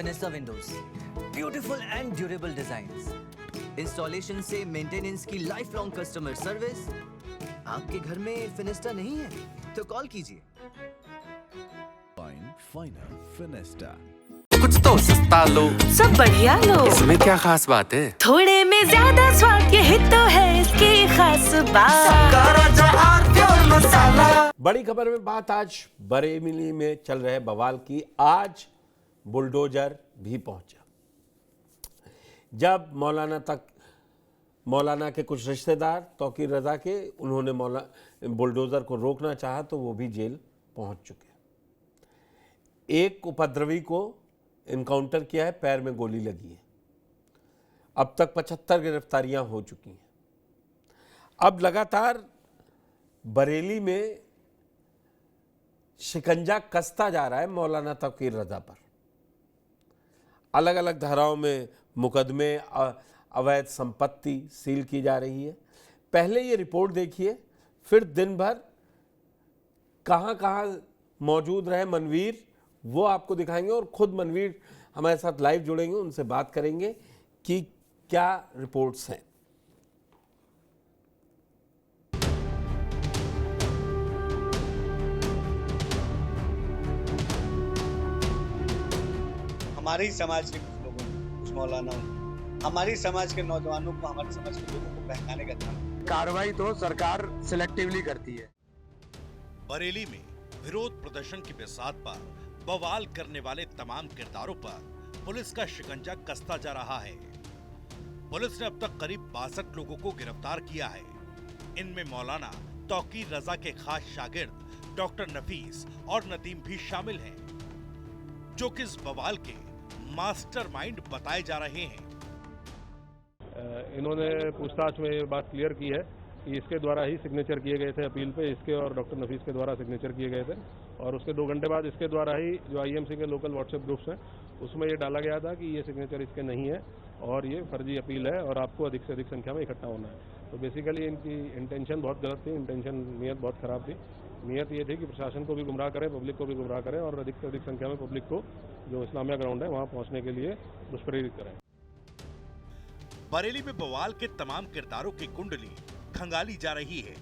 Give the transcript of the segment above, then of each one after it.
फिनिस्टा windows, beautiful and durable designs, installation से maintenance की life long customer service. आपके घर में फिनिस्टा नहीं है तो कॉल कीजिए। फाइनल फिनिस्टा। कुछ तो सस्ता लो, सब बढ़िया लो। इसमें क्या खास बात है? थोड़े में ज्यादा स्वाद, यही तो है इसकी खास बात। बड़ी खबर में बात आज बरेली में चल रहे बवाल की। आज बुलडोजर भी पहुंचा। जब मौलाना के कुछ रिश्तेदार तौकीर रजा के उन्होंने बुलडोजर को रोकना चाहा तो वो भी जेल पहुंच चुके। एक उपद्रवी को इनकाउंटर किया है, पैर में गोली लगी है। अब तक 75 गिरफ्तारियां हो चुकी हैं। अब लगातार बरेली में शिकंजा कसता जा रहा है मौलाना तौकीर रजा पर। अलग अलग धाराओं में मुकदमे, अवैध संपत्ति सील की जा रही है। पहले ये रिपोर्ट देखिए, फिर दिन भर कहां कहां मौजूद रहे मनवीर वो आपको दिखाएंगे, और खुद मनवीर हमारे साथ लाइव जुड़ेंगे, उनसे बात करेंगे कि क्या रिपोर्ट्स हैं। हमारे ही समाज के कुछ लोगों ने, कुछ मौलानाओं ने हमारी समाज के नौजवानों को, हमारे समाज के लोगों को बहकाने का काम। कार्रवाई तो सरकार सिलेक्टिवली करती है। बरेली में विरोध प्रदर्शन की बिसात पर बवाल करने वाले तमाम किरदारों पर पुलिस का शिकंजा कसता जा रहा है। पुलिस ने अब तक करीब 62 लोगों को गिरफ्तार किया है। इनमें मौलाना तौकीर रजा के खास शागिर्द डॉक्टर नफीस और नदीम भी शामिल हैं, जो कि इस बवाल के मास्टरमाइंड बताए जा रहे हैं। इन्होंने पूछताछ में ये बात क्लियर की है कि इसके द्वारा ही सिग्नेचर किए गए थे अपील पे, इसके और डॉक्टर नफीस के द्वारा सिग्नेचर किए गए थे, और उसके 2 घंटे बाद इसके द्वारा ही जो आईएमसी के लोकल व्हाट्सएप ग्रुप्स हैं उसमें ये डाला गया था कि ये सिग्नेचर इसके नहीं है और ये फर्जी अपील है और आपको अधिक से अधिक संख्या में इकट्ठा होना है। तो बेसिकली इनकी इंटेंशन बहुत गलत थी, नीयत बहुत खराब थी। नीयत ये थी कि प्रशासन को भी गुमराह करें, पब्लिक को भी गुमराह करें और अधिक से अधिक संख्या में पब्लिक को जो इस्लामिया ग्राउंड है वहाँ पहुँचने के लिए दुष्प्रेरित करें। बरेली में बवाल के तमाम किरदारों की कुंडली खंगाली जा रही है।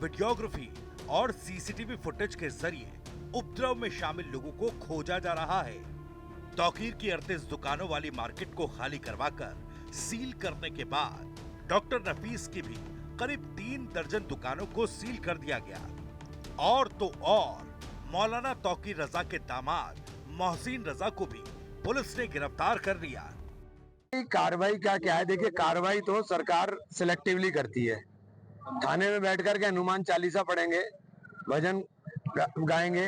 वीडियोग्राफी और सीसीटीवी फुटेज के जरिए उपद्रव में शामिल लोगों को खोजा जा रहा है। तौकीर की 38 दुकानों वाली मार्केट को खाली करवाकर सील करने के बाद डॉक्टर नफीस की भी करीब 3 दर्जन दुकानों को सील कर दिया गया। और तो और मौलाना तौकीर रजा के दामाद मोहसिन रजा को भी पुलिस ने गिरफ्तार कर लिया। कार्रवाई का क्या है, देखिए कार्रवाई तो सरकार सिलेक्टिवली करती है। थाने में बैठ कर के हनुमान चालीसा पढ़ेंगे, भजन गाएंगे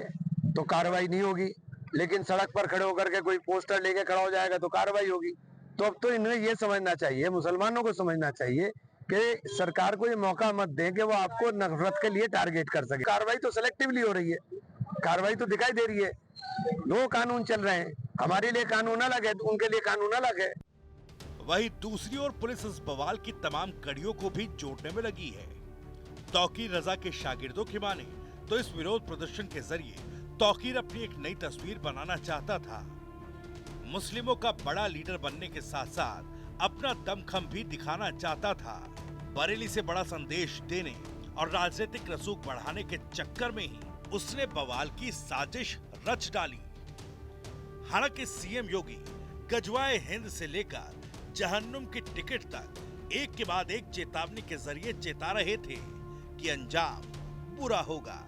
तो कार्रवाई नहीं होगी, लेकिन सड़क पर खड़े होकर के कोई पोस्टर लेके खड़ा हो जाएगा तो कार्रवाई होगी। तो अब तो इन्हें ये समझना चाहिए, मुसलमानों को समझना चाहिए कि सरकार को ये मौका मत दें कि वो आपको नफरत के लिए टारगेट कर सके। कार्रवाई तो सिलेक्टिवली हो रही है, कार्रवाई तो दिखाई दे रही है। 2 कानून चल रहे हैं, हमारे लिए कानून अलग है, उनके लिए कानून अलग है। वहीं दूसरी ओर पुलिस इस बवाल की तमाम कड़ियों को भी जोड़ने में लगी है। तौकीर रजा के शागिर्दों की माने तो इस विरोध प्रदर्शन के जरिए तौकीर अपनी एक नई तस्वीर बनाना चाहता था। मुस्लिमों का बड़ा लीडर बनने के साथ साथ अपना दमखम भी दिखाना चाहता था। बरेली से बड़ा संदेश देने और राजनीतिक रसूख बढ़ाने के चक्कर में ही उसने बवाल की साजिश रच डाली। हालांकि सीएम योगी गजवाए हिंद से लेकर जहन्नुम की टिकट तक एक के बाद एक चेतावनी के जरिए चेता रहे थे कि अंजाम बुरा होगा।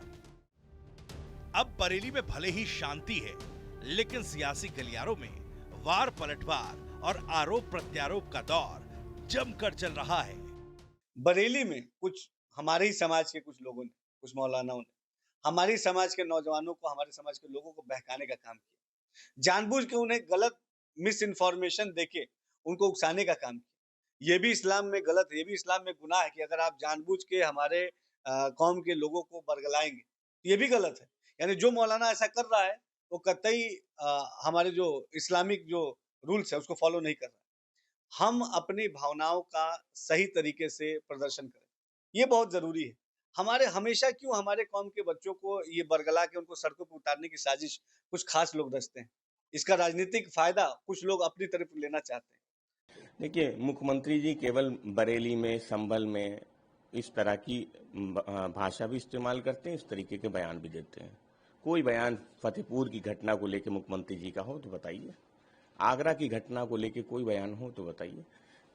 अब बरेली में भले ही शांति है, लेकिन सियासी गलियारों में वार पलटवार और आरोप प्रत्यारोप का दौर जमकर चल रहा है। बरेली में कुछ हमारे ही समाज के कुछ लोगों ने, कुछ मौलानाओं ने हमारी समाज के नौजवानों को, हमारे समाज के लोगों को बहकाने का काम किया। जानबूझ के उन्हें गलत मिस इन्फॉर्मेशन देके उनको उकसाने का काम किया। ये भी इस्लाम में गलत है, ये भी इस्लाम में गुनाह है कि अगर आप जानबूझ के हमारे कौम के लोगों को बरगलाएंगे, ये भी गलत है। यानी जो मौलाना ऐसा कर रहा है वो कतई हमारे जो इस्लामिक जो रूल्स है उसको फॉलो नहीं कर रहा है। हम अपनी भावनाओं का सही तरीके से प्रदर्शन करें, ये बहुत जरूरी है। हमारे हमेशा क्यों हमारे कौम के बच्चों को ये बरगला के उनको सड़कों पर उतारने की साजिश कुछ खास लोग रचते हैं, इसका राजनीतिक फायदा कुछ लोग अपनी तरफ लेना चाहते हैं। देखिए, मुख्यमंत्री जी केवल बरेली में, संभल में इस तरह की भाषा भी इस्तेमाल करते हैं, इस तरीके के बयान भी देते हैं। कोई बयान फतेहपुर की घटना को लेकर मुख्यमंत्री जी का हो तो बताइए, आगरा की घटना को लेकर कोई बयान हो तो बताइए।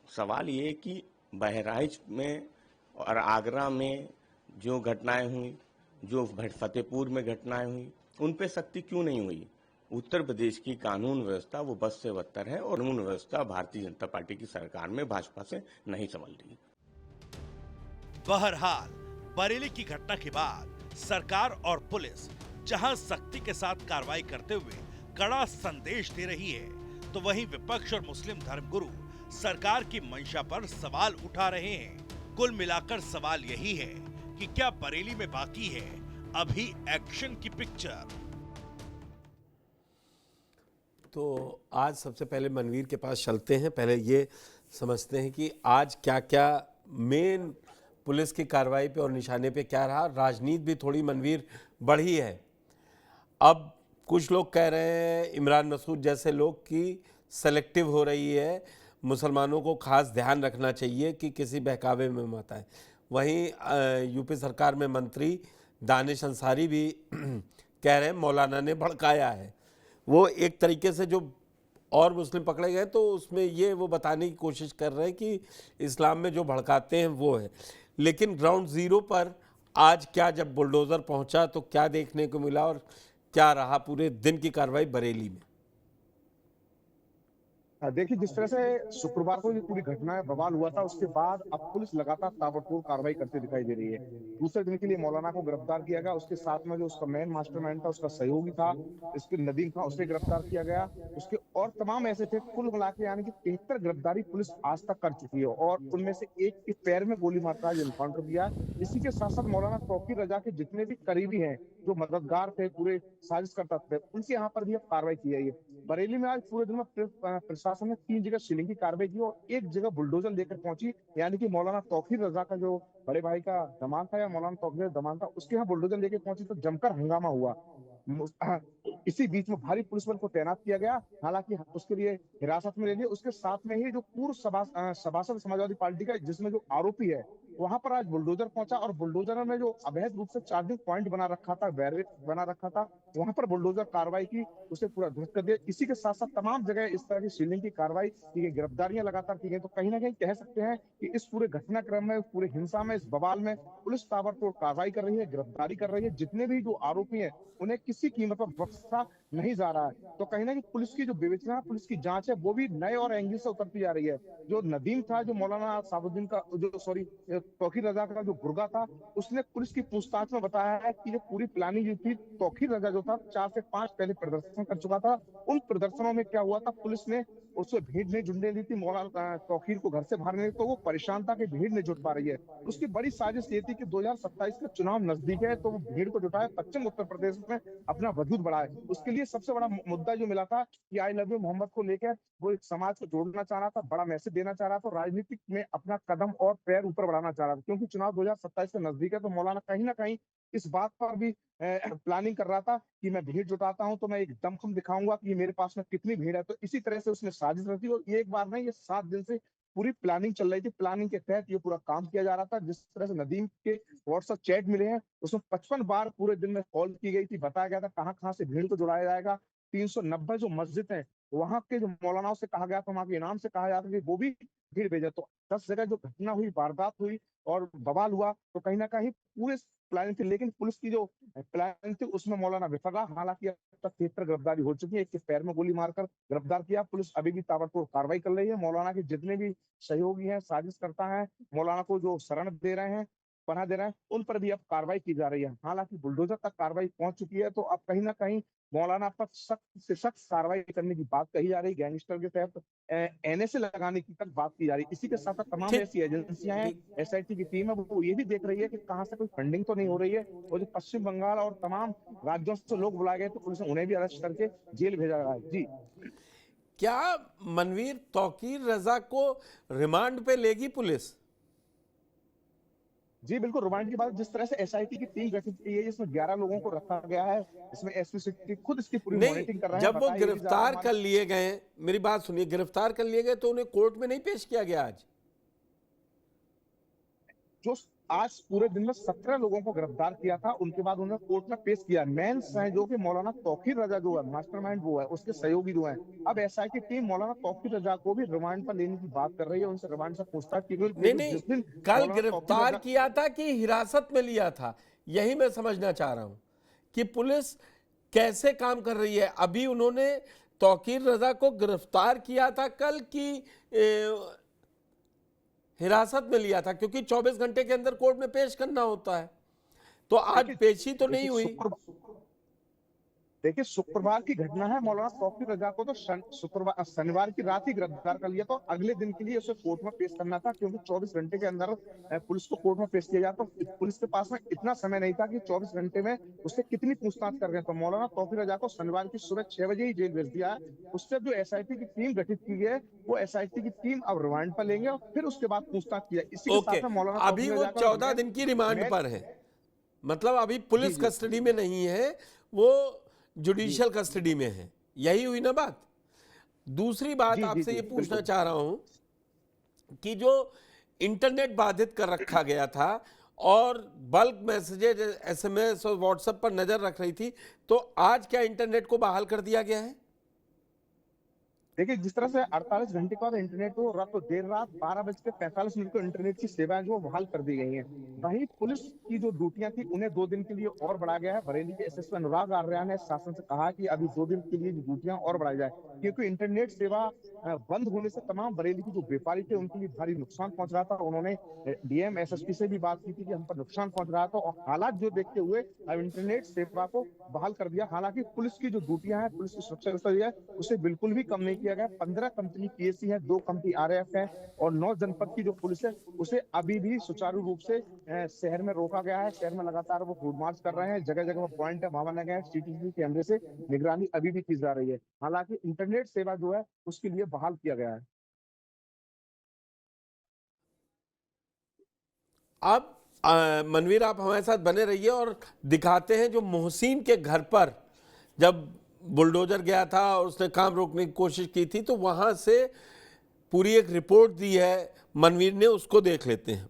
सवाल ये कि बहराइच में और आगरा में जो घटनाएं हुई, जो फतेहपुर में घटनाएं हुई, उन पे सख्ती क्यों नहीं हुई? उत्तर प्रदेश की कानून व्यवस्था वो बद से बदतर है और कानून व्यवस्था भारतीय जनता पार्टी की सरकार में भाजपा से नहीं संभल रही। बहरहाल बरेली की घटना के बाद सरकार और पुलिस जहां सख्ती के साथ कार्रवाई करते हुए कड़ा संदेश दे रही है, तो वहीं विपक्ष और मुस्लिम धर्मगुरु सरकार की मंशा पर सवाल उठा रहे हैं। कुल मिलाकर सवाल यही है कि क्या बरेली में बाकी है अभी एक्शन की पिक्चर? तो आज सबसे पहले मनवीर के पास चलते हैं। पहले ये समझते हैं कि आज क्या क्या मेन पुलिस की कार्रवाई पे और निशाने पे क्या रहा। राजनीति भी थोड़ी मनवीर बढ़ी है। अब कुछ लोग कह रहे हैं, इमरान मसूद जैसे लोग, कि सेलेक्टिव हो रही है, मुसलमानों को खास ध्यान रखना चाहिए कि किसी बहकावे में मत आए। वहीं यूपी सरकार में मंत्री दानिश अंसारी भी कह रहे हैं मौलाना ने भड़काया है। वो एक तरीके से जो और मुस्लिम पकड़े गए तो उसमें ये वो बताने की कोशिश कर रहे हैं कि इस्लाम में जो भड़काते हैं वो है। लेकिन ग्राउंड ज़ीरो पर आज क्या, जब बुलडोज़र पहुंचा तो क्या देखने को मिला और क्या रहा पूरे दिन की कार्रवाई बरेली में? देखिए, जिस तरह से शुक्रवार को ये पूरी घटना बवाल हुआ था, उसके बाद अब पुलिस लगातार ताबड़तोड़ कार्रवाई करती दिखाई दे रही है। दूसरे दिन के लिए मौलाना को गिरफ्तार किया गया, उसके साथ में जो उसका मेन मास्टरमाइंड था, उसका सहयोगी था, इसके नदीम था, उसे गिरफ्तार किया गया। उसके और तमाम ऐसे थे, कुल मिला के यानी कि 73 गिरफ्तारी पुलिस आज तक कर चुकी है और उनमें से एक के पैर में गोली मारकर एनकाउंटर किया। इसी के साथ साथ मौलाना तौकीर रजा के जितने भी करीबी हैं, जो मददगार थे, पूरे साजिश करता थे, उनके यहाँ पर भी अब कार्रवाई की है। बरेली में आज पूरे दिन में प्रशासन ने 3 जगह सीलिंग की कार्रवाई की और एक जगह बुलडोजर लेकर पहुंची, यानी कि मौलाना तौकीर रजा का जो बड़े भाई का दमाद था या मौलाना तौकीर दमाद था, उसके यहाँ बुलडोजर लेकर पहुंची तो जमकर हंगामा हुआ। इसी बीच में भारी पुलिस बल को तैनात किया गया, हालांकि उसके लिए हिरासत में ले लिया। उसके साथ में ही जो पूर्व सभासद समाजवादी पार्टी का, जिसमें जो आरोपी है, वहां पर आज बुलडोजर पहुंचा और बुलडोजर में जो अवैध रूप से चार्जिंग पॉइंट बना रखा था, बैरियर बना रखा था, वहां पर बुलडोजर कार्रवाई की, उसे पूरा ध्वस्त कर दिया। इसी के साथ साथ तमाम जगह इस तरह की सीलिंग की कार्रवाई की गई, गिरफ्तारियां लगातार की गई। तो कहीं ना कहीं कह सकते हैं कि इस पूरे घटनाक्रम में, पूरे हिंसा में, इस बवाल में पुलिस ताबड़तोड़ कार्रवाई कर रही है, गिरफ्तारी कर रही है। जितने भी जो आरोपी हैं उन्हें किसी कीमत पर बख्शा नहीं जा रहा है। तो कहीं ना कहीं पुलिस की जो विवेचना, पुलिस की जांच है, वो भी नए और एंगल से उतरती जा रही है। जो नदीम था, जो मौलाना साबुद्दीन का तौकीर रजा का जो गुर्गा था, उसने पुलिस की पूछताछ में बताया है कि जो पूरी प्लानिंग जो थी, तौकीर रजा जो था 4 से 5 पहले प्रदर्शन कर चुका था। उन प्रदर्शनों में क्या हुआ था, पुलिस ने उससे भीड़ नहीं जुटने दी थी, मौलाना तौकीर को घर से बाहर नहीं, तो वो परेशान था कि भीड़ नहीं जुट पा रही है। उसकी बड़ी साजिश ये थी कि 2027 का चुनाव नजदीक है, तो वो भीड़ को जुटाए, पश्चिम उत्तर प्रदेश में अपना वजूद बढ़ाए। उसके लिए सबसे बड़ा मुद्दा जो मिला था कि आई लव यू मोहम्मद को लेकर वो एक समाज को जोड़ना चाह रहा था, बड़ा मैसेज देना चाह रहा था, राजनीतिक में अपना कदम और पैर ऊपर बढ़ाना चाह रहा था। क्योंकि चुनाव 2027 का नजदीक है, तो मौलाना कहीं ना कहीं इस बात पर भी प्लानिंग कर रहा था कि मैं भीड़ जुटाता हूं तो मैं एक दमखम दिखाऊंगा कि मेरे पास में कितनी भीड़ है। तो इसी तरह से उसने साजिश रची और ये एक बार नहीं, ये 7 दिन से पूरी प्लानिंग चल रही थी। प्लानिंग के तहत ये पूरा काम किया जा रहा था। जिस तरह से नदीम के व्हाट्सएप चैट मिले हैं, उसमें 55 बार पूरे दिन में कॉल की गई थी, बताया गया था कहाँ से भीड़ को जुड़ाया जाएगा। 390 जो मस्जिद है, वहां के जो मौलानाओं से कहा गया था, वहां के इनाम से कहा जाता कि वो भी भीड़ भेजे। तो 10 जगह जो घटना हुई, वारदात हुई और बवाल हुआ, तो कहीं ना कहीं पूरे प्लानिंग थी। लेकिन पुलिस की जो प्लानिंग थी उसमें मौलाना विफल रहा। हालांकि अब तक 73 गिरफ्तारी हो चुकी है। एक के पैर में गोली मारकर गिरफ्तार किया। पुलिस अभी भी ताबड़तोड़ कार्रवाई कर रही है। मौलाना के जितने भी सहयोगी हैं, साजिश करता है, मौलाना को जो शरण दे रहे हैं, पनाह दे रहे हैं, उन पर भी अब कार्रवाई की जा रही है। हालांकि बुलडोजर तक कार्रवाई पहुंच चुकी है, तो अब कहीं ना कहीं मौलाना पर सख्त से सख्त कार्रवाई करने की बात कही जा रही है। गैंगस्टर के तहत एनएसए लगाने की तक बात की जा रही है। इसी के साथ साथ तमाम ऐसी एजेंसियां हैं, एसआईटी की टीम है, वो ये भी देख रही है कि कहां से कोई फंडिंग तो नहीं हो रही है। और जो पश्चिम बंगाल और तमाम राज्यों से लोग बुलाए गए, तो पुलिस ने उन्हें भी अरेस्ट करके जेल भेजा गया है। जी, क्या मनवीर, तौकीर रजा को रिमांड पे लेगी पुलिस? जी बिल्कुल, रिमांड की बात जिस तरह से एसआईटी की टीम गठित की है, इसमें 11 लोगों को रखा गया है, इसमें एसपी सिटी खुद इसकी पूरी नहीं, मॉनिटरिंग कर रहे हैं। जब वो बताया ये भी जा रहा है गिरफ्तार कर लिए गए, मेरी बात सुनिए, गिरफ्तार कर लिए गए तो उन्हें कोर्ट में नहीं पेश किया गया आज? जो आज पूरे दिन में 17 लोगों को गिरफ्तार किया था, उनके बाद उन्हें कोर्ट में पेश किया। मेन है जो कि मौलाना तौकीर रजा जो है मास्टरमाइंड वो है, उसके सहयोगी जो है। अब एसआई की टीम मौलाना तौकीर रजा को भी रिमांड पर लेने की बात कर रही है, उनसे रिमांड से पूछताछ की गई। नहीं नहीं, कल गिरफ्तार किया था कि हिरासत में लिया था, यही मैं समझना चाह रहा हूं कि पुलिस कैसे काम कर रही है। अभी उन्होंने तौकीर रजा को गिरफ्तार किया था कल की हिरासत में लिया था, क्योंकि 24 घंटे के अंदर कोर्ट में पेश करना होता है, तो आज पेशी तो नहीं हुई। देखिए शुक्रवार की घटना है, मौलाना तौकीर रजा को तो शुक्रवार शनिवार की रात ही गिरफ्तार कर लिया, तो अगले दिन के लिए उसे कोर्ट में पेश करना था, क्योंकि 24 घंटे के अंदर पुलिस को कोर्ट में पेश किया जाता। तो पुलिस के पास में इतना समय नहीं था कि 24 घंटे में उससे कितनी पूछताछ कर गए। तो मौलाना तौकीर रजा को शनिवार की सुबह 6 बजे ही जेल भेज दिया है। उससे जो एसआईटी की टीम गठित की है, वो एसआईटी की टीम अब रिमांड पर लेंगे और फिर उसके बाद पूछताछ किया। इसी के साथ में मौलाना अभी वो 14 दिन की रिमांड पर है, मतलब अभी पुलिस कस्टडी में नहीं है, वो जुडिशियल कस्टडी में है, यही हुई ना बात। दूसरी बात आपसे ये पूछना चाह रहा हूं कि जो इंटरनेट बाधित कर रखा गया था और बल्क मैसेजेज एसएमएस और व्हाट्सएप पर नजर रख रही थी, तो आज क्या इंटरनेट को बहाल कर दिया गया है? देखिए जिस तरह से 48 घंटे के बाद इंटरनेट को देर रात 12:45 को इंटरनेट की सेवाएं जो बहाल कर दी गई हैं। वहीं पुलिस की जो ड्यूटियां थी उन्हें 2 दिन के लिए और बढ़ा गया है। बरेली के एसएसपी अनुराग आर्या ने शासन से कहा कि अभी 2 दिन के लिए ड्यूटियां और बढ़ाई जाए, क्योंकि इंटरनेट सेवा बंद होने से तमाम बरेली की जो व्यापारी थे उनके लिए भारी नुकसान पहुंच रहा था। उन्होंने डीएम एसएसपी से भी बात की थी कि हम पर नुकसान पहुंच रहा था, और हालात जो देखते हुए अब इंटरनेट सेवा को बहाल कर दिया। हालांकि पुलिस की जो ड्यूटियां हैं, पुलिस की सुरक्षा व्यवस्था है, उसे बिल्कुल भी कम नहीं किया गया। 15 कंपनी पीएसी है, 2 कंपनी आरएएफ है, और 9 जनपद की जो पुलिस है उसे अभी भी सुचारू रूप से शहर में रोका गया है। शहर में लगातार वो फूड मार्च कर रहे हैं, जगह जगह पॉइंट है वहां बनाए गए हैं, सीसीटीवी कैमरे से निगरानी अभी भी की जा रही है। हालांकि इंटरनेट सेवा जो है उसके लिए बहाल किया गया है। अब मनवीर आप हमारे साथ बने रहिए और दिखाते हैं जो मोहसिन के घर पर जब बुलडोजर गया था और उसने काम रोकने की कोशिश की थी, तो वहां से पूरी एक रिपोर्ट दी है मनवीर ने, उसको देख लेते हैं।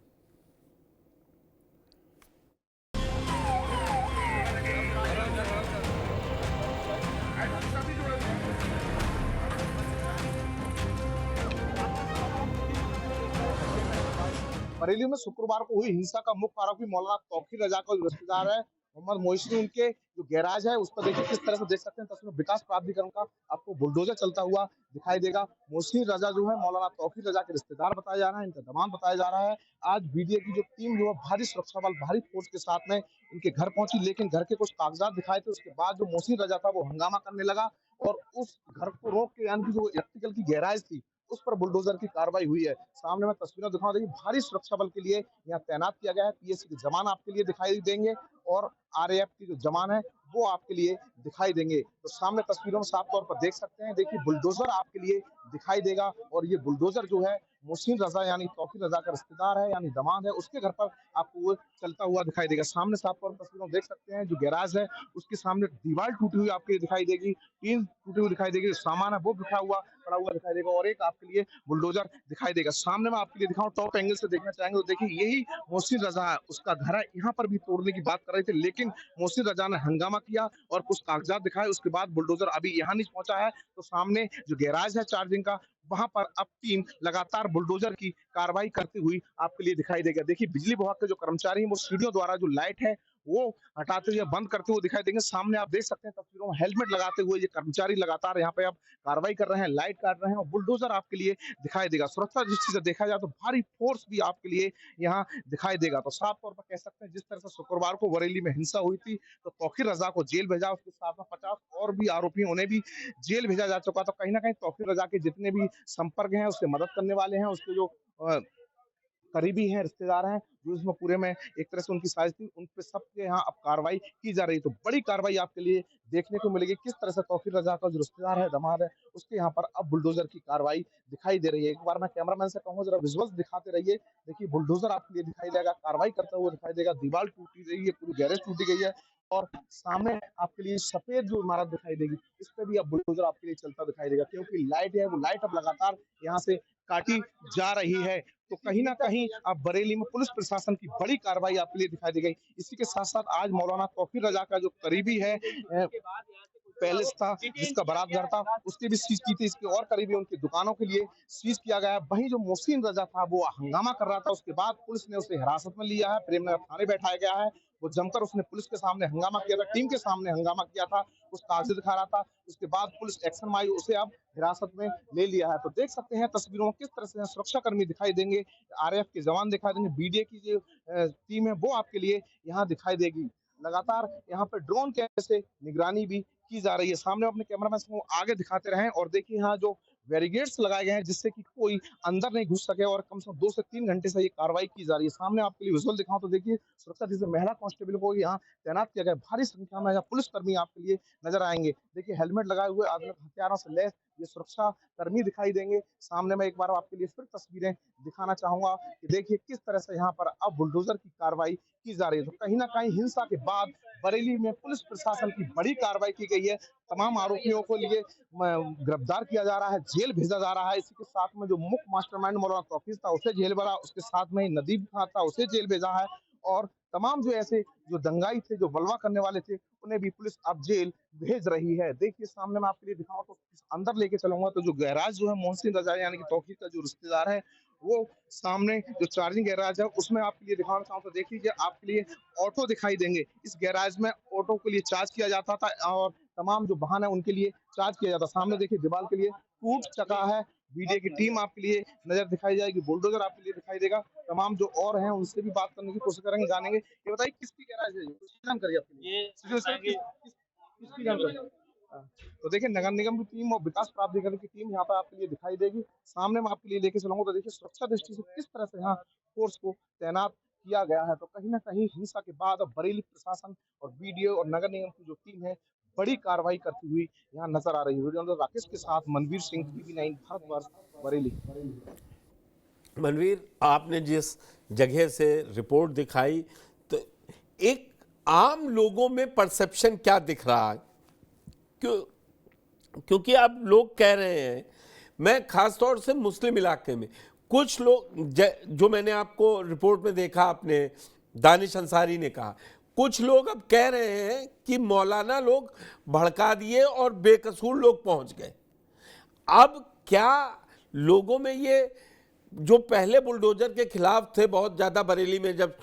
बरेली में शुक्रवार को हुई हिंसा का मुख्य आरोपी मौलाना तौकीर रजा का रिश्तेदार है मोहम्मद मोहिसिन, उनके जो गैराज है उस पर देखिए किस तरह से देख सकते हैं तस्वीर। विकास प्राधिकरण का आपको बुलडोजर चलता हुआ दिखाई देगा। मोहसिन रजा जो है मौलाना तौकीर रजा के रिश्तेदार बताया जा रहा है, इनका दामाद बताया जा रहा है। आज बीडीए की जो टीम जो है भारी सुरक्षा बल, भारी फोर्स के साथ में इनके घर पहुंची, लेकिन घर के कुछ कागजात दिखाए थे। उसके बाद जो मोहसिन रजा था वो हंगामा करने लगा और उस घर को रोक के, यानी कि जो इलेक्ट्रिकल की गैराज थी उस पर बुलडोजर की कार्रवाई हुई है। सामने मैं तस्वीरें दिखाऊं, देखिए भारी सुरक्षा बल के लिए यहाँ तैनात किया गया है। पीएससी के जवान आपके लिए दिखाई देंगे और आरएएफ की जो जवान है वो आपके लिए दिखाई देंगे। तो सामने तस्वीरों में साफ तौर पर देख सकते हैं, देखिए बुलडोजर आपके लिए दिखाई देगा, और ये बुलडोजर जो है मोहसिन रजा यानी तौकीर रजा का रिश्तेदार है, यानी दामाद है, उसके घर पर आपको वो चलता हुआ दिखाई देगा। सामने साफ तौर पर तस्वीरों देख सकते हैं, जो गैराज है उसके सामने दीवार टूटी हुई आपके दिखाई देगी, टीन टूटी हुई दिखाई देगी, जो सामान है वो बिखरा हुआ पड़ा हुआ दिखाई देगा, और एक आपके लिए बुलडोजर दिखाई देगा। सामने मैं आपके लिए दिखाऊं, टॉप एंगल से देखना चाहेंगे तो देखिए यही मोहसिन रजा है, उसका घर है। यहाँ पर भी तोड़ने की बात कर रहे थे, लेकिन मोहसिन रजा ने हंगामा किया और कुछ कागजात दिखाए। उसके बाद बुलडोजर अभी यहाँ नहीं पहुंचा है, तो सामने जो गैराज है चार्जिंग का, वहां पर अब टीम लगातार बुलडोजर की कार्रवाई करती हुई आपके लिए दिखाई देगा। देखिए बिजली विभाग के जो कर्मचारी हैं वो सीढ़ियों द्वारा जो लाइट है वो हटाते हुए, बंद करते हुए दिखाई देंगे। सामने आप देख सकते हैं तस्वीरों में हेलमेट लगाते हुए ये कर्मचारी लगातार यहाँ पे अब कार्रवाई कर रहे हैं, लाइट काट रहे हैं, और बुलडोजर आपके लिए दिखाई देगा। सुरक्षा दृष्टि से देखा जाए तो भारी फोर्स भी आपके लिए यहाँ दिखाई देगा। तो साफ तौर पर कह सकते हैं जिस तरह से शुक्रवार को बरेली में हिंसा हुई थी तो तौकीर रजा को जेल भेजा, उसके साथ में 50 और भी आरोपी उन्हें भी जेल भेजा जा चुका। तो कहीं ना कहीं तौकीर रजा के जितने भी संपर्क हैं, उससे मदद करने वाले हैं, उसके जो करीबी हैं, रिश्तेदार हैं, जो इसमें पूरे में एक तरह से उनकी साजिश थी, उन पे सबके यहाँ अब कार्रवाई की जा रही है। तो बड़ी कार्रवाई आपके लिए देखने को मिलेगी, किस तरह से तौकीर रज़ा का जो रिश्तेदार है, दामाद है, उसके यहाँ पर अब बुलडोज़र की कार्रवाई दिखाई दे रही है। एक बार मैं कैमरामैन से कहूँगा ज़रा विज़ुअल्स दिखाते रहिए। देखिए बुलडोज़र आपके लिए दिखाई देगा, कार्रवाई करता हुआ दिखाई देगा, दीवार टूटी रही है, पूरी गैरेज टूटी गई है और सामने आपके लिए सफ़ेद जो इमारत दिखाई देगी, इस पे भी अब बुलडोज़र आपके लिए चलता दिखाई देगा, क्योंकि लाइट है, वो लाइट अब लगातार यहाँ से काटी जा रही है। तो कहीं न कहीं अब बरेली में पुलिस प्रशासन की बड़ी कार्रवाई आपके लिए दिखाई दी गई। इसी के साथ-साथ आज मौलाना तौकीर रज़ा का जो करीबी है पैलेस था, जिसका बारात घर था, उसकी भी सीज़ की थी। इसके और करीबी उनकी दुकानों के लिए सीज़ किया गया है। वहीं जो मोहसिन रज़ा था, वो हंगामा कर रहा था, उसके बाद पुलिस ने उसे हिरासत में लिया है, प्रेमनगर थाने बैठाया गया है। वो जमकर उसने पुलिस के सामने हंगामा किया था, टीम के सामने हंगामा किया था, कुछ कागज़ दिखा रहा था। उसके बाद पुलिस एक्शन में आई, उसे अब हिरासत में ले लिया है। तो देख सकते हैं तस्वीरों में किस तरह से सुरक्षाकर्मी दिखाई देंगे, आरएएफ के जवान दिखाई देंगे, बीडीए की जो टीम है, वो आपके लिए यहाँ दिखाई देगी। लगातार यहाँ पे ड्रोन कैमरे से निगरानी भी की जा रही है। सामने अपने कैमरामैन को आगे दिखाते रहें और देखिए यहाँ जो बैरिकेड्स लगाए गए हैं, जिससे कि कोई अंदर नहीं घुस सके और कम से कम 2 से 3 घंटे से ये कार्रवाई की जा रही है। सामने आपके लिए विजुअल दिखाऊं तो देखिए सुरक्षा जैसे महिला कांस्टेबल को यहाँ तैनात किया गया है। भारी संख्या में यहाँ पुलिसकर्मी आपके लिए नजर आएंगे। देखिए हेलमेट लगाए हुए आधुनिक हथियारों से लैस ये सुरक्षा कर्मी दिखाई देंगे। सामने मैं एक बार आपके लिए फिर तस्वीरें दिखाना चाहूंगा कि देखिए किस तरह से यहाँ पर अब बुलडोजर की कार्रवाई की जा रही है। तो कहीं ना कहीं हिंसा के बाद बरेली में पुलिस प्रशासन की बड़ी कार्रवाई की गई है। तमाम आरोपियों को लिए गिरफ्तार किया जा रहा है, जेल भेजा जा रहा है। इसी के साथ में जो मुख्य मास्टरमाइंड मौलाना तौकीर था उसे जेल भरा, उसके साथ में ही नदीम खान था उसे जेल भेजा है और तमाम जो ऐसे जो दंगाई थे, जो बलवा करने वाले थे, उन्हें भी पुलिस अब जेल भेज रही है। देखिए सामने मैं आपके लिए दिखाऊं तो अंदर लेके चलूंगा तो जो गैराज जो है मोहसिन रजा यानी कि तौकीर का जो रिश्तेदार है, वो सामने जो चार्जिंग गैराज है उसमें आपके लिए दिखाना चाहूँ तो देख लीजिए आपके लिए ऑटो दिखाई देंगे। इस गैराज में ऑटो के लिए चार्ज किया जाता था और तमाम जो वाहन है उनके लिए चार्ज किया जाता। सामने देखिए दीवार के लिए टूट चका है। बीडीए की टीम आपके लिए नजर दिखाई जाएगी, बुलडोजर आपके लिए दिखाई देगा। तमाम जो और हैं उनसे भी बात करने की कोशिश करेंगे, जानेंगे। ये बताइए किसकी गैराज है, किसकी जानकारी आपके लिए? किसकी जानकारी? तो देखिए नगर निगम की टीम और विकास प्राधिकरण की टीम यहाँ पर आपके लिए दिखाई देगी। सामने मैं आपके लिए लेके चलूंगा तो देखिए सुरक्षा दृष्टि से किस तरह से यहाँ फोर्स को तैनात किया गया है। तो कहीं ना कहीं हिंसा के बाद अब बरेली प्रशासन और बीडीओ और नगर निगम की जो टीम है बड़ी कार्रवाई करती हुई यहाँ नजर आ रही है। वीडियो राकेश के साथ मनवीर सिंह, टीवी9 भारतवर्ष, बरेली। मनवीर, आपने जिस जगह से रिपोर्ट दिखाई तो एक आम लोगों में परसेप्शन क्या दिख रहा है? क्योंकि अब लोग कह रहे हैं, मैं खास तौर से मुस्लिम इलाके में कुछ लोग, जो मैंने आपको रिपोर्ट में देखा, आपने दानिश अंसारी ने कहा, कुछ लोग अब कह रहे हैं कि मौलाना लोग भड़का दिए और बेकसूर लोग पहुंच गए। अब क्या लोगों में ये जो पहले बुलडोजर के खिलाफ थे बहुत ज़्यादा, बरेली में जब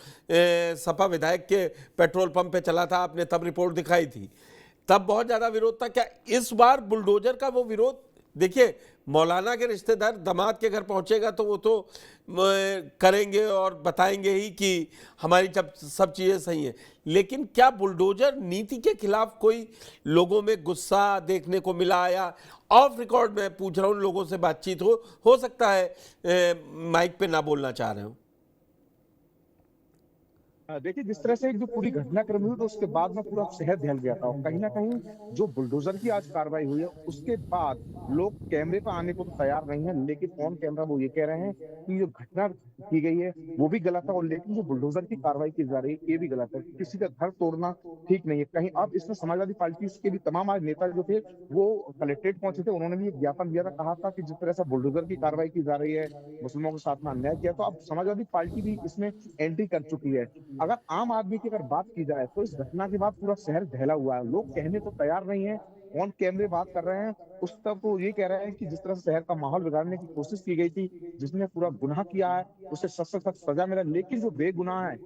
सपा विधायक के पेट्रोल पंप पे चला था, आपने तब रिपोर्ट दिखाई थी, तब बहुत ज़्यादा विरोध था, क्या इस बार बुलडोजर का वो विरोध? देखिए मौलाना के रिश्तेदार दामाद के घर पहुंचेगा तो वो तो करेंगे और बताएंगे ही कि हमारी सब चीज़ें सही हैं, लेकिन क्या बुलडोजर नीति के खिलाफ कोई लोगों में गुस्सा देखने को मिला? या ऑफ रिकॉर्ड में पूछ रहा हूँ, लोगों से बातचीत हो सकता है माइक पे ना बोलना चाह रहे हो। देखिए जिस तरह से एक जो पूरी घटनाक्रम हुई तो उसके बाद में पूरा शहर दहल गया था और कहीं ना कहीं जो बुलडोजर की आज कार्रवाई हुई है उसके बाद लोग कैमरे पर आने को तो तैयार नहीं है, लेकिन ऑन कैमरा वो ये कह रहे हैं कि जो घटना की गई है वो भी गलत है और लेकिन जो बुलडोजर की कार्रवाई की जा रही है ये भी गलत है। किसी का घर तोड़ना ठीक नहीं है कहीं। अब इसमें समाजवादी पार्टी के भी तमाम आज नेता जो थे वो कलेक्ट्रेट पहुंचे थे, उन्होंने भी एक ज्ञापन दिया था, कहा था कि जिस तरह से बुलडोजर की कार्रवाई की जा रही है, मुस्लिमों के साथ में अन्याय किया, तो अब समाजवादी पार्टी भी इसमें एंट्री कर चुकी है। अगर आम आदमी की अगर बात की जाए तो इस घटना के बाद पूरा शहर दहला हुआ है, लोग कहने तो तैयार नहीं है, ऑन कैमरे बात कर रहे हैं, उस तक तो ये कह रहे हैं कि जिस तरह से शहर का माहौल बिगाड़ने की कोशिश की गई थी, जिसने पूरा गुनाह किया है उसे सख्त से सख्त सजा मिला, लेकिन जो बेगुनाह है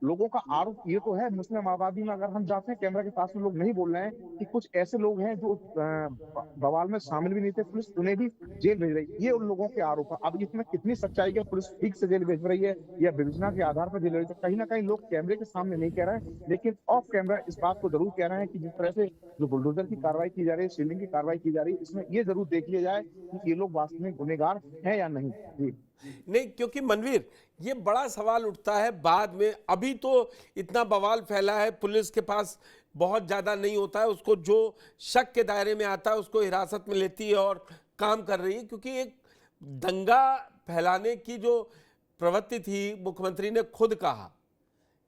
लोगों का आरोप ये तो है मुस्लिम आबादी में अगर हम जाते हैं कैमरा के पास में लोग नहीं बोल रहे हैं कि कुछ ऐसे लोग हैं जो बवाल में शामिल भी नहीं थे, पुलिस उन्हें भी जेल भेज रही है, ये उन लोगों के आरोप है। अब इसमें कितनी सच्चाई है, पुलिस ठीक से जेल भेज रही है या विवेचना के आधार पर जेल भेज रही है, कहीं ना कहीं लोग कैमरे के सामने नहीं कह रहे हैं, लेकिन ऑफ कैमरा इस बात को जरूर कह रहे हैं कि जिस तरह से जो बुलडोजर की कार्रवाई की जा रही है, सीलिंग की कार्रवाई की जा रही है, इसमें ये जरूर देख लिया जाए कि ये लोग वास्तव में गुनहगार हैं या नहीं। जी नहीं, क्योंकि मनवीर, ये बड़ा सवाल उठता है बाद में। अभी तो इतना बवाल फैला है, पुलिस के पास बहुत ज़्यादा नहीं होता है, उसको जो शक के दायरे में आता है उसको हिरासत में लेती है और काम कर रही है। क्योंकि एक दंगा फैलाने की जो प्रवृत्ति थी, मुख्यमंत्री ने खुद कहा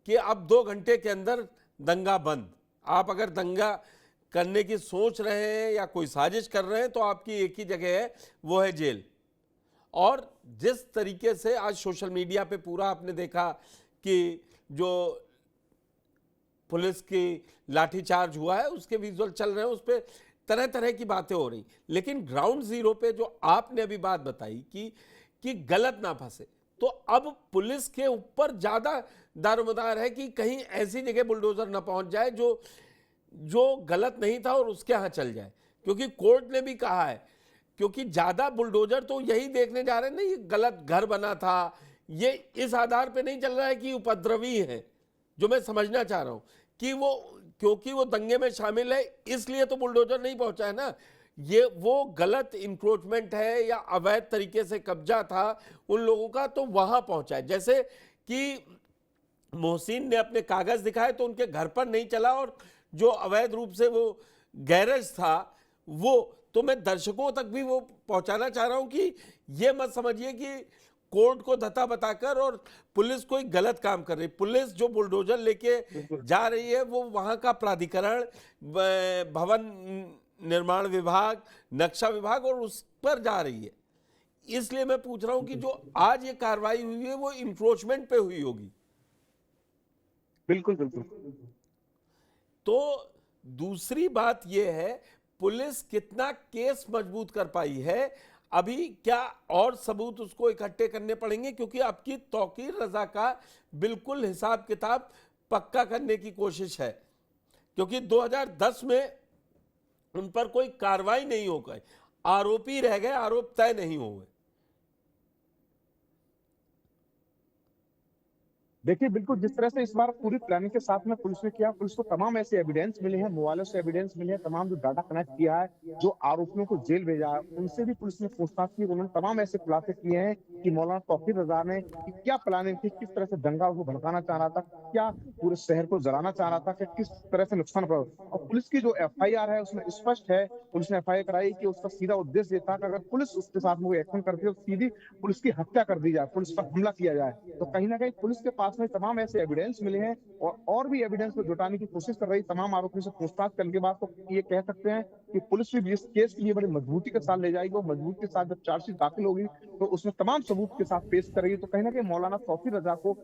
कि अब 2 घंटे के अंदर दंगा बंद। आप अगर दंगा करने की सोच रहे हैं या कोई साजिश कर रहे हैं तो आपकी एक ही जगह है, वो है जेल। और जिस तरीके से आज सोशल मीडिया पे पूरा आपने देखा कि जो पुलिस की लाठीचार्ज हुआ है उसके विजुअल चल रहे हैं, उस पर तरह तरह की बातें हो रही। लेकिन ग्राउंड जीरो पे जो आपने अभी बात बताई कि गलत ना फंसे, तो अब पुलिस के ऊपर ज्यादा दारोमदार है कि कहीं ऐसी जगह बुलडोजर ना पहुंच जाए जो गलत नहीं था और उसके यहां चल जाए। क्योंकि कोर्ट ने भी कहा है, क्योंकि ज्यादा बुलडोजर तो यही देखने जा रहे हैं ना, ये गलत घर बना था, ये इस आधार पे नहीं चल रहा है कि उपद्रवी है। जो मैं समझना चाह रहा हूं कि वो क्योंकि वो दंगे में शामिल है इसलिए तो बुलडोजर नहीं पहुंचा है ना, ये वो गलत इंक्रोचमेंट है या अवैध तरीके से कब्जा था उन लोगों का, तो वहां पहुंचा है। जैसे कि मोहसिन ने अपने कागज दिखाए तो उनके घर पर नहीं चला, और जो अवैध रूप से वो गैरेज था वो, तो मैं दर्शकों तक भी वो पहुंचाना चाह रहा हूं कि ये मत समझिए कि कोर्ट को धता बताकर और पुलिस कोई गलत काम कर रही। पुलिस जो बुलडोजर लेके जा रही है वो वहां का प्राधिकरण, भवन निर्माण विभाग, नक्शा विभाग, और उस पर जा रही है। इसलिए मैं पूछ रहा हूं कि जो आज ये कार्रवाई हुई है वो इंक्रोचमेंट पे हुई होगी। बिल्कुल बिल्कुल। तो दूसरी बात यह है, पुलिस कितना केस मजबूत कर पाई है, अभी क्या और सबूत उसको इकट्ठे करने पड़ेंगे, क्योंकि आपकी तौकीर रजा का बिल्कुल हिसाब किताब पक्का करने की कोशिश है। क्योंकि 2010 में उन पर कोई कार्रवाई नहीं हो गई, आरोपी रह गए, आरोप तय नहीं हुए। देखिए बिल्कुल जिस तरह से इस बार पूरी प्लानिंग के साथ में पुलिस ने किया, पुलिस को तमाम ऐसे एविडेंस मिले हैं, मोबाइलों से एविडेंस मिले हैं, तमाम जो डाटा कनेक्ट किया है, जो आरोपियों को जेल भेजा है, उनसे भी पुलिस ने पूछताछ की। उन्होंने तमाम ऐसे खुलासे किए हैं कि मौलाना तौकीर रजा ने कि क्या प्लानिंग थी, किस तरह से दंगा को भड़काना चाह रहा था, क्या पूरे शहर को जलाना चाह रहा था, कि किस तरह से नुकसान पड़ा। और पुलिस की जो FIR है उसमें स्पष्ट है, पुलिस ने FIR कराई कि उसका सीधा उद्देश्य ये था कि अगर पुलिस उसके साथ में एक्शन करती है तो सीधी पुलिस की हत्या कर दी जाए, पुलिस पर हमला किया जाए। तो कहीं ना कहीं पुलिस के पास में तमाम ऐसे एविडेंस मिले हैं और भी एविडेंस को जुटाने की कोशिश कर रही तमाम आरोपियों से पूछताछ करने के बाद तो ये कह सकते हैं कि पुलिस भी इस केस के लिए बड़ी मजबूती के साथ ले जाएगी, और मजबूती के साथ जब चार्जशीट दाखिल होगी तो उसमें तमाम सबूत के साथ पेश करेगी। तो कहीं ना कहीं मौलाना तौकीर रजा को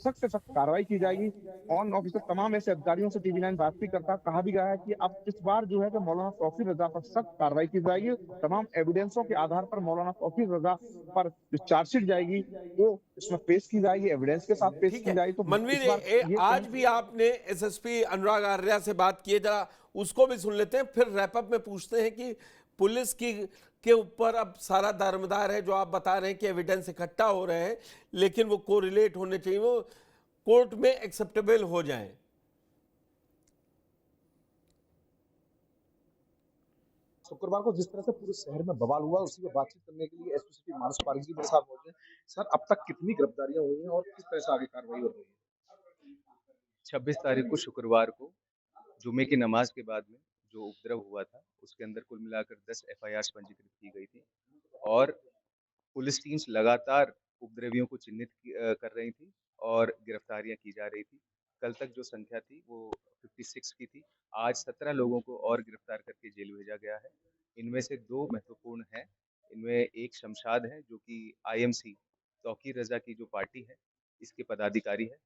सख्त से सख्त कार्रवाई की जाएगी। ऑन ऑफिसर तमाम ऐसे अधिकारियों से TV9 बात भी करता, कहा भी गया है कि अब इस बार जो है कि मौलाना तौकीर रजा पर सख्त कार्रवाई की जाएगी। तमाम एविडेंसों के आधार पर मौलाना तौकीर रजा पर जो चार्जशीट जाएगी वो इसमें पेश की जाएगी, एविडेंस के साथ पेश की जाएगी। तो मनवीर, आज भी आपने SSP अनुराग आर्या से बात की है, जरा उसको भी सुन लेते हैं, फिर रैपअप में पूछते हैं कि पुलिस के ऊपर अब सारा दारोमदार है। जो आप बता रहे हैं कि एविडेंस इकट्ठा हो रहे हैं, लेकिन वो कोरिलेट होने चाहिए, वो कोर्ट में एक्सेप्टेबल हो जाएं। शुक्रवार को जिस तरह से पूरे शहर में बवाल हुआ, उसी पर बातचीत करने के लिए SP सिटी मानस पारिक जी मेरे साथ मौजूद हैं। सर, अब तक कितनी गिरफ्तारियां हुई हैं और किस तरह से आगे कार्रवाई हो रही है? 26 तारीख को शुक्रवार को जुमे की नमाज के बाद में जो उपद्रव हुआ था उसके अंदर कुल मिलाकर 10 FIRs पंजीकृत की गई थी, और पुलिस टीम्स लगातार उपद्रवियों को चिन्हित कर रही थी और गिरफ्तारियां की जा रही थी। कल तक जो संख्या थी वो 56 की थी। आज 17 लोगों को और गिरफ्तार करके जेल भेजा गया है। इनमें से 2 महत्वपूर्ण हैं। इनमें एक शमशाद है जो कि IMC तौकीर रजा की जो पार्टी है इसके पदाधिकारी है।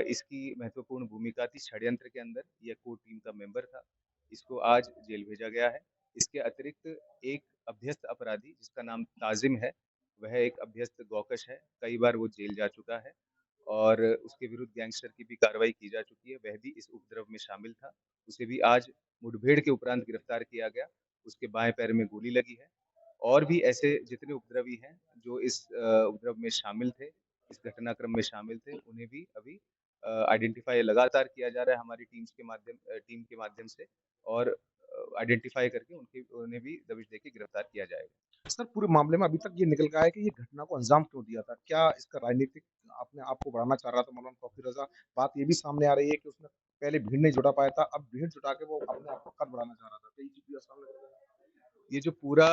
इसकी महत्वपूर्ण भूमिका थी षड्यंत्र के अंदर, यह कोर टीम का मेंबर था। इसको आज जेल भेजा गया है। इसके अतिरिक्त एक अभ्यस्त अपराधी जिसका नाम ताजिम है, वह एक अभ्यस्त गौकश है, कई बार वो जेल जा चुका है और उसके विरुद्ध गैंगस्टर की भी कार्रवाई की जा चुकी है। वह भी इस उपद्रव में शामिल था, उसे भी आज मुठभेड़ के उपरांत गिरफ्तार किया गया। उसके बाएं पैर में गोली लगी है। और भी ऐसे जितने उपद्रवी हैं जो इस उपद्रव में शामिल थे, इस घटनाक्रम में शामिल थे, उन्हें भी अभी आइडेंटिफाई लगातार किया जा रहा है हमारी टीम के माध्यम से, और आइडेंटिफाई करके उन्हें भी दबिश देके गिरफ्तार किया जाएगा। सर पूरे मामले में अभी तक ये निकल के आया कि ये घटना को अंजाम क्यों दिया था? क्या इसका राजनीतिक अपने आप को बढ़ाना चाह रहा था मौलाना तौकीर रज़ा? बात ये भी सामने आ रही है कि उसने पहले भीड़ नहीं जुटा पाया था, अब भीड़ जुटा के वो अपने आप को कद बढ़ाना चाह रहा था। तो ये चीज़ भी सामने निकल आई। ये जो पूरा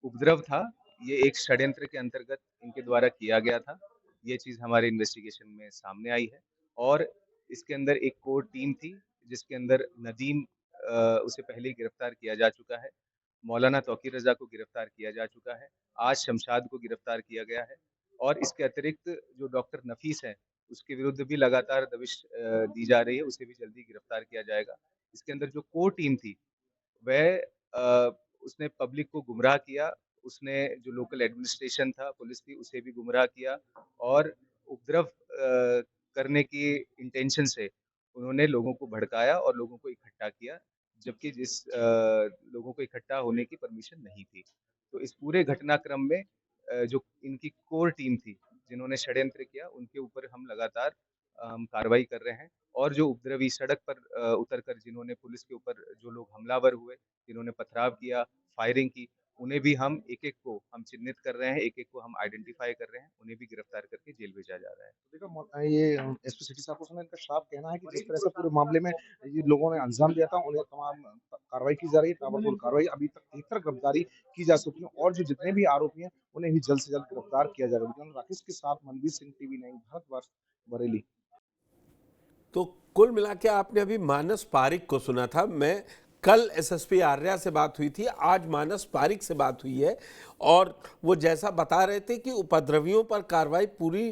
उपद्रव था, ये एक षड्यंत्र के अंतर्गत इनके द्वारा किया गया था। ये चीज़ हमारे इन्वेस्टिगेशन में सामने आई है और इसके अंदर एक कोर टीम थी जिसके अंदर नदीम उसे पहले ही गिरफ्तार किया जा चुका है, मौलाना तौकीर रज़ा को गिरफ्तार किया जा चुका है, आज शमशाद को गिरफ्तार किया गया है और इसके अतिरिक्त जो डॉक्टर नफीस है उसके विरुद्ध भी लगातार दबिश दी जा रही है, उसे भी जल्दी गिरफ्तार किया जाएगा। इसके अंदर जो कोर टीम थी वह उसने पब्लिक को गुमराह किया, उसने जो लोकल एडमिनिस्ट्रेशन था, पुलिस थी, उसे भी गुमराह किया और उपद्रव करने की इंटेंशन से उन्होंने लोगों को भड़काया और लोगों को इकट्ठा किया, जबकि जिस लोगों को इकट्ठा होने की परमिशन नहीं थी। तो इस पूरे घटनाक्रम में जो इनकी कोर टीम थी, जिन्होंने षड्यंत्र किया, उनके ऊपर हम लगातार हम कार्रवाई कर रहे हैं और जो उपद्रवी सड़क पर उतरकर जिन्होंने पुलिस के ऊपर जो लोग हमलावर हुए, जिन्होंने पथराव किया, फायरिंग की, उन्हें भी हम एक-एक को हम चिन्हित कर रहे हैं, एक-एक को हम आइडेंटिफाई कर रहे हैं, उन्हें भी गिरफ्तार करके जेल भेजा जा रहा है। देखा ये एसपी सिटी साहब को सुना, इनका साफ कहना है कि जिस तरह से पूरे मामले में ये लोगों ने अंजाम दिया था, उन्हें तमाम कार्रवाई की जा रही है, ताबड़तोड़ कार्रवाई अभी तक 73 गिरफ्तारी की जा चुकी है और जो जितने भी आरोपी हैं उन्हें ही जल्द से जल्द गिरफ्तार किया जाएगा। राकेश के साथ मनवीर सिंह, टीवी 9 भारतवर्ष, बरेली। तो कुल मिला के आपने अभी मानस पारिक को सुना था। मैं कल एसएसपी आर्या से बात हुई थी, आज मानस पारिक से बात हुई है और वो जैसा बता रहे थे कि उपद्रवियों पर कार्रवाई पूरी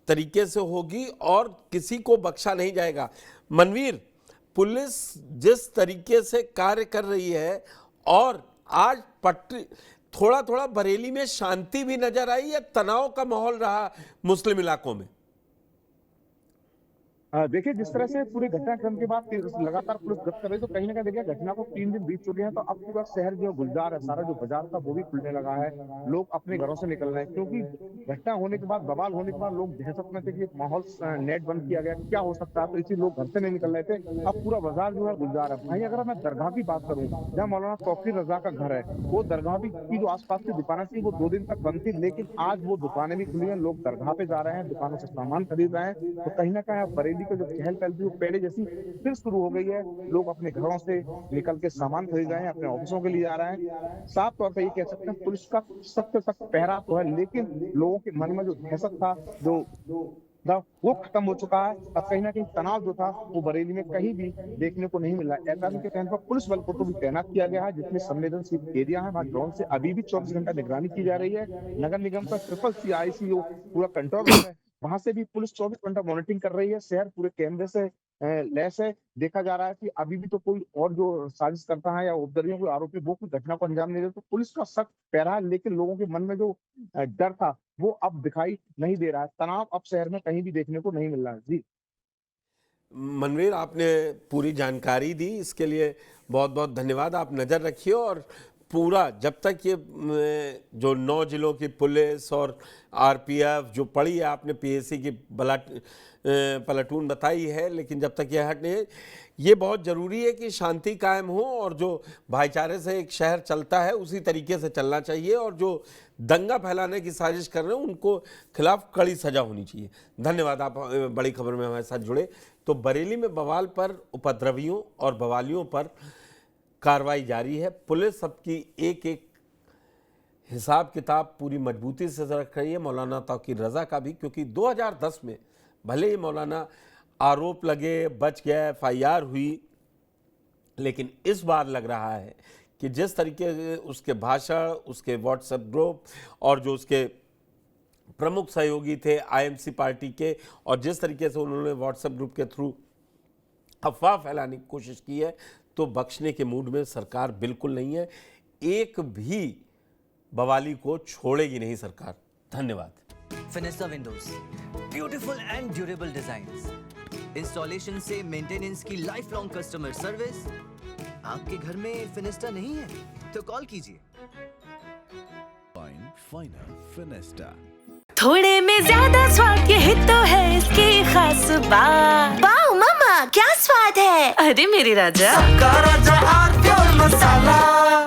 तरीके से होगी और किसी को बख्शा नहीं जाएगा। मनवीर, पुलिस जिस तरीके से कार्य कर रही है और आज थोड़ा थोड़ा बरेली में शांति भी नजर आई या तनाव का माहौल रहा मुस्लिम इलाकों में? देखिए जिस तरह से पूरे घटनाक्रम के बाद लगातार पुलिस गश्त कर रही है, तो कहीं ना कहीं देखिए घटना को 3 दिन बीत चुके हैं, तो अब पूरा शहर जो गुलजार है, सारा जो बाजार था वो भी खुलने लगा है, लोग अपने घरों से निकल रहे हैं क्योंकि घटना होने के बाद, बवाल होने के बाद लोग दहशत में थे कि माहौल नेट बंद किया गया, क्या हो सकता है, तो इसी लोग घर से नहीं निकल रहे थे। अब पूरा बाजार जो है गुलजार है। भाई अगर मैं दरगाह की बात करूँ, जहाँ मौलाना तौकीर रज़ा का घर है, वो दरगाह की जो आसपास की दुकानें थी वो 2 दिन तक बंद थी, लेकिन आज वो दुकानें भी खुली हैं, लोग दरगाह पे जा रहे हैं, दुकानों से सामान खरीद रहे हैं। तो कहीं ना कहीं बरेली को जो चहल पहल वो पहले जैसी फिर शुरू हो गई है। लोग अपने घरों से निकल के सामान खरीद रहे हैं, अपने ऑफिसों के लिए जा रहे हैं। साफ तौर पर ये कह सकते हैं पुलिस का सख्त सख्त पहरा तो है, लेकिन लोगों के मन में जो दहशत था, जो वो खत्म हो चुका है। अब कहीं ना कहीं तनाव जो था वो बरेली में कहीं भी देखने को नहीं मिला। ऐलान के तहत पर पुलिस बल को तो भी तैनात किया गया है, जिसमें संवेदनशील एरिया है, वहाँ ड्रोन से अभी भी 24 घंटा निगरानी की जा रही है। नगर निगम का CCC ICO पूरा कंट्रोल रूम है, वहां से भी पुलिस 24 घंटा मॉनिटरिंग कर रही है। शहर पूरे कैमरे से लैस है। देखा जा रहा है कि अभी भी तो कोई और जो साजिश करता है या उपद्रवियों को आरोपी वो कोई घटना को अंजाम नहीं दे, तो पुलिस का सख्त पहरा है, लेकिन लोगों के मन में जो डर था वो अब दिखाई नहीं दे रहा है। तनाव अब शहर में कहीं भी देखने को नहीं मिल रहा है। जी मनवीर, आपने पूरी जानकारी दी, इसके लिए बहुत बहुत धन्यवाद। आप नज़र रखिए और पूरा जब तक ये जो 9 जिलों की पुलिस और RPF जो पड़ी है, आपने PAC की प्लाटून बताई है, लेकिन जब तक यह हट नहीं, ये बहुत ज़रूरी है कि शांति कायम हो और जो भाईचारे से एक शहर चलता है उसी तरीके से चलना चाहिए और जो दंगा फैलाने की साजिश कर रहे हैं उनको खिलाफ कड़ी सजा होनी चाहिए। धन्यवाद, आप बड़ी खबर में हमारे साथ जुड़े। तो बरेली में बवाल पर, उपद्रवियों और बवालियों पर कार्रवाई जारी है। पुलिस सबकी एक एक हिसाब किताब पूरी मजबूती से रख रही है, मौलाना तौकीर रज़ा का भी, क्योंकि 2010 में भले ही मौलाना आरोप लगे, बच गया, FIR हुई, लेकिन इस बार लग रहा है कि जिस तरीके से उसके भाषण, उसके WhatsApp ग्रुप और जो उसके प्रमुख सहयोगी थे IMC पार्टी के, और जिस तरीके से उन्होंने WhatsApp ग्रुप के थ्रू अफवाह फैलाने की कोशिश की है, तो बख्शने के मूड में सरकार बिल्कुल नहीं है। एक भी बवाली को छोड़ेगी नहीं सरकार। धन्यवाद। Fenesta windows, beautiful and durable designs, installation से मेंटेनेंस की लाइफ लॉन्ग कस्टमर सर्विस। आपके घर में फिनिस्टा नहीं है तो कॉल कीजिए। फाइनल फिनिस्टा, थोड़े में ज्यादा स्वाद, यही तो है इसकी खास बात। वाओ मम्मा, क्या स्वाद है। अरे मेरे राजा, सबका राजा और प्योर मसाला।